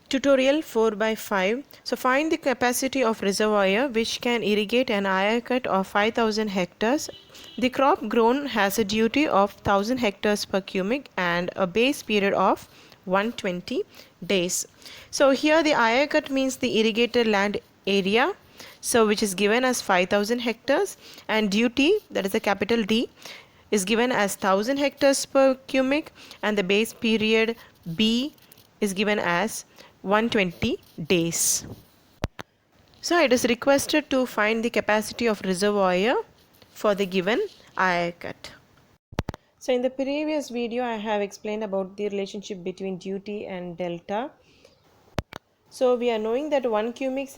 Tutorial 4 by 5. So find the capacity of reservoir which can irrigate an area cut of 5000 hectares. The crop grown has a duty of 1000 hectares per cubic and a base period of 120 days. So here the area cut means the irrigated land area, so which is given as 5000 hectares, and duty, that is a capital D, is given as 1000 hectares per cubic, and the base period B is given as 120 days. So it is requested to find the capacity of reservoir for the given area cut. So in the previous video I have explained about the relationship between duty and delta. So we are knowing that 1 cubic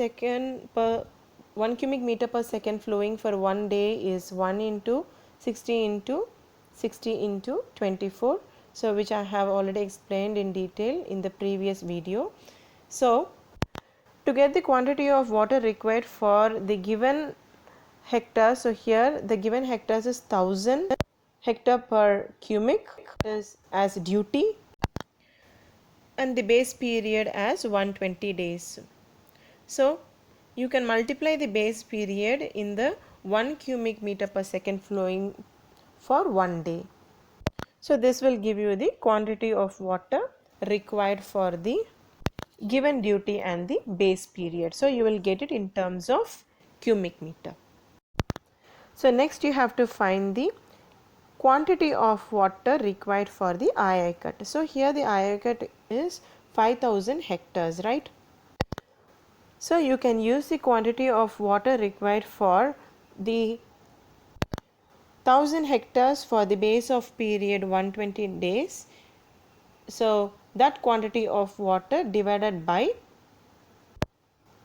meter per second flowing for 1 day is 1 into 60 into 60 into 24, so which I have already explained in detail in the previous video. So to get the quantity of water required for the given hectare, so here the given hectares is 1000 hectare per cubic is as duty, and the base period as 120 days. So you can multiply the base period in the 1 cubic meter per second flowing for 1 day. So this will give you the quantity of water required for the given duty and the base period. So you will get it in terms of cubic meter. So next you have to find the quantity of water required for the area cut. So here the area cut is 5000 hectares, right? So you can use the quantity of water required for the 1000 hectares for the base of period 120 days. So that quantity of water divided by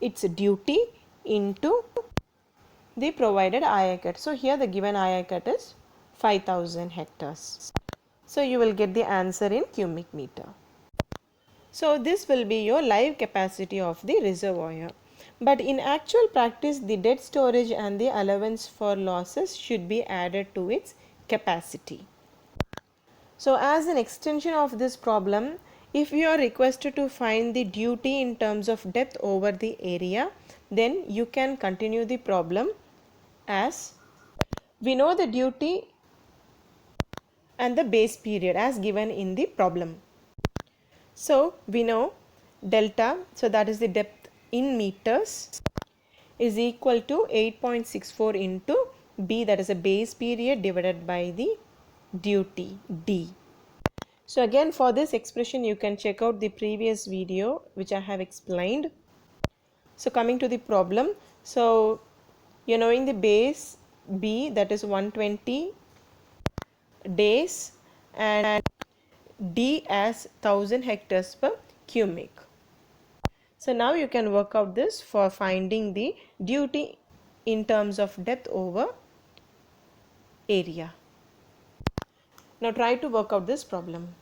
its duty into the provided area cut. So here the given area cut is 5000 hectares. So you will get the answer in cubic meter. So this will be your live capacity of the reservoir. But in actual practice, the dead storage and the allowance for losses should be added to its capacity. So as an extension of this problem, if you are requested to find the duty in terms of depth over the area, then you can continue the problem as we know the duty and the base period as given in the problem. So we know delta, so that is the depth in meters, is equal to 8.64 into B, that is a base period, divided by the duty D. So again, for this expression you can check out the previous video which I have explained. So coming to the problem, so you are knowing the base B, that is 120 days, and D as 1000 hectares per cubic. So now you can work out this for finding the duty in terms of depth over area. Now try to work out this problem.